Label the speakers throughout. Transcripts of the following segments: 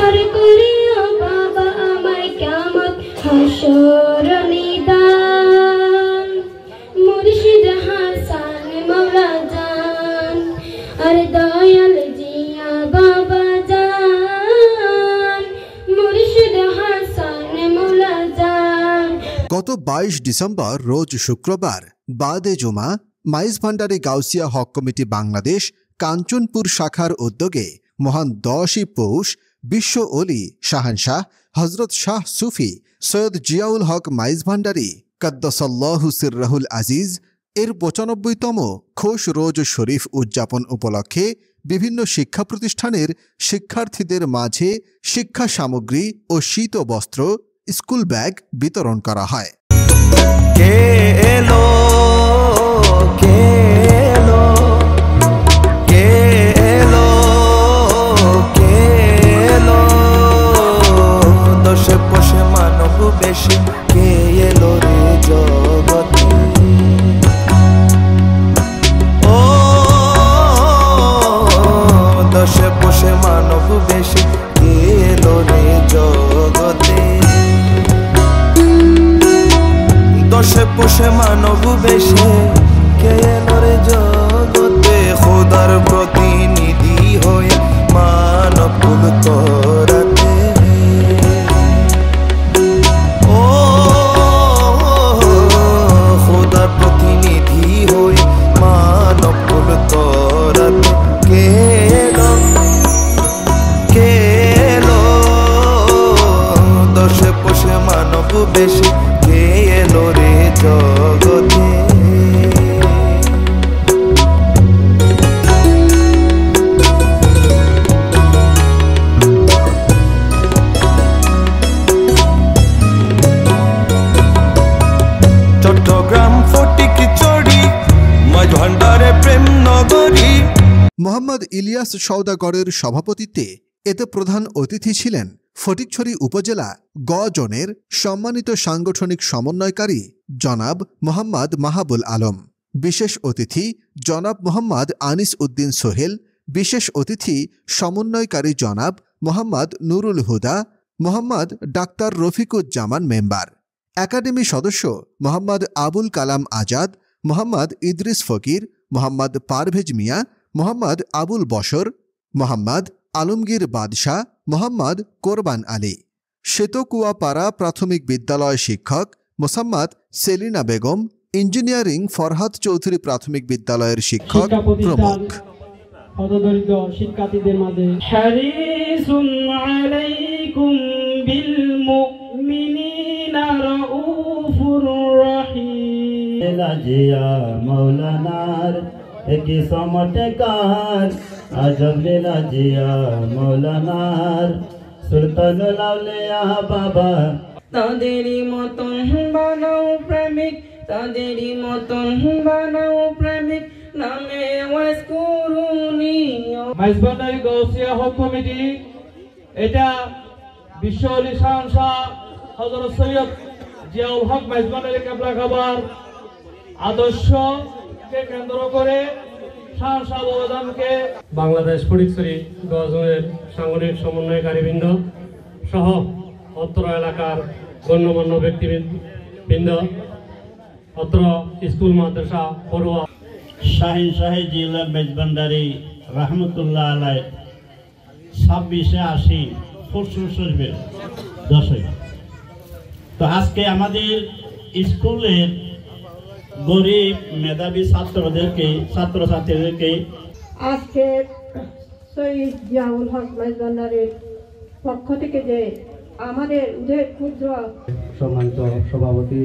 Speaker 1: পার করিও বাবা আমায় কিয়ামত হাসর নিদান মুর্শিদ হাসান মাওলা জান আর দয়াল জিয়া বাবা জান মুর্শিদ হাসান মাওলা জান।
Speaker 2: গত 22 ডিসেম্বর রোজ শুক্রবার বাদে জুমা মাইজ ভান্ডারী গাউসিয়া হক কমিটি বাংলাদেশ কাঞ্চনপুর শাখার উদ্যোগে মহান 10ই পৌষ বিশ্ব ওলি শাহানশাহ হজরত শাহ সুফি সৈয়দ জিয়াউল হক মাইজ ভান্ডারী কদ্দাসাল্লাহু সিররাহুল আজিজ এর 95তম খোশ রোজ শরীফ উদযাপন উপলক্ষে বিভিন্ন শিক্ষা প্রতিষ্ঠানের শিক্ষার্থীদের মাঝে শিক্ষা সামগ্রী ও শীত বস্ত্র স্কুল ব্যাগ বিতরণ করা হয়।
Speaker 3: কে এলো কে এলো কে এলো কে এলো দশে পশে মানব বেশি কে এলো রে জগতে ও দশে পশে মানব বেশি কে এলো রে জগতে দশে পশে মানব বেশে কে এলো রে জগতে খোদার প্রতিনিধি হয়ে মানব কুল তরাতে ও খোদার প্রতিনিধি হয়ে মানব কুল তরাতে কে এলো দশে পশে মানব বেশে কে এলো রে জগতে চট্টগ্রাম ফটিকছড়ি মাঝ ভান্ডারে প্রেম নগরী।
Speaker 2: মোহাম্মদ ইলিয়াস সওদাগরের সভাপতিত্বে এতে প্রধান অতিথি ছিলেন ফটিকছড়ি উপজেলা গ জোনের সম্মানিত সাংগঠনিক সমন্বয়কারী জনাব মোহাম্মদ মাহাবুল আলম, বিশেষ অতিথি জনাব মোহাম্মদ আনিস উদ্দিন সোহেল, বিশেষ অতিথি সমন্বয়কারী জনাব Mohammad Nurul Huda, Mohammad doctor Rafiquzzaman member, academy সদস্য মোহাম্মদ আবুল কালাম আজাদ, মোহাম্মদ ইদ্রিস ফকির, মোহাম্মদ পারভেজ মিয়া, মোহাম্মদ আবুল বশর, মোহাম্মদ আলমগীর বাদশাহ, মোহাম্মদ কোরবান আলী, শ্বেতকুয়াপাড়া প্রাথমিক বিদ্যালয় শিক্ষক মোসাম্মদ সেলিনা বেগম, ইঞ্জিনিয়ারিং ফরহাদ চৌধুরী প্রাথমিক বিদ্যালয়ের শিক্ষক প্রমুখ।
Speaker 4: হতদরিদ্র শিক্ষার্থীদের মাঝে হারিসুন আলাইকুম বিল মুমিনিনা রাউফুর রহিম।
Speaker 5: লাজিয়া মৌলানার একি সমটকার আজব লাজিয়া মৌলানার সুলতানুল আউলিয়া বাবা।
Speaker 4: তাদেরই মতন বানাও প্রেমিক, তাদেরই মতন বানাও প্রেমিক, নামে ওয়াজ করুনি। মাইজ ভান্ডারী গাউসিয়া হক কমিটি এটা বিশ্ব ওলি শাহানশাহ হযরত সৈয়দ জিয়াউল হক মাইজ ভান্ডারী কেবলা খাবার আদর্শকে কেন্দ্র করে শাহানশাহ বড়দানকে বাংলাদেশ ফটিকছড়ি গজনের সাংগঠনিক সমন্বয়কারীবৃন্দ সহ অত্র এলাকার গণ্যমান্য ব্যক্তিবৃন্দ, অত্র স্কুল মাদ্রাসা পড়ুয়া
Speaker 5: শাহিন শাহী জিলা মেজবান্ডারি রহমতুল্লাহ আলাই 26-80 ফুরসুর শরীফের 10। তো আজকে আমাদের স্কুলের গরিব মেধাবী ছাত্রছাত্রীদেরকে
Speaker 6: আজকে শহীদ জিয়াউল হক মেজবান্ডারির পক্ষ থেকে যে আমাদের ক্ষুদ্র
Speaker 7: সম্মানিত সভাপতি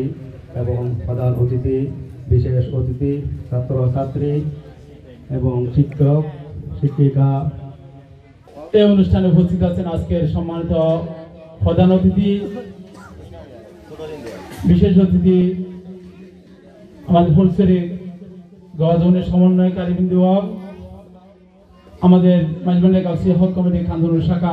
Speaker 7: এবং প্রধান অতিথি, বিশেষ অতিথি, ছাত্রছাত্রী এবং শিক্ষক শিক্ষিকা
Speaker 4: এই অনুষ্ঠানে উপস্থিত আছেন আজকের সম্মানিত প্রধান অতিথি, বিশেষ অতিথি, আমাদের ফটিকছড়ি গজনের সমন্বয়কারী বৃন্দ, আমাদের মাইজ ভান্ডারী গাউসিয়া হক কমিটির খানদুর শাখা।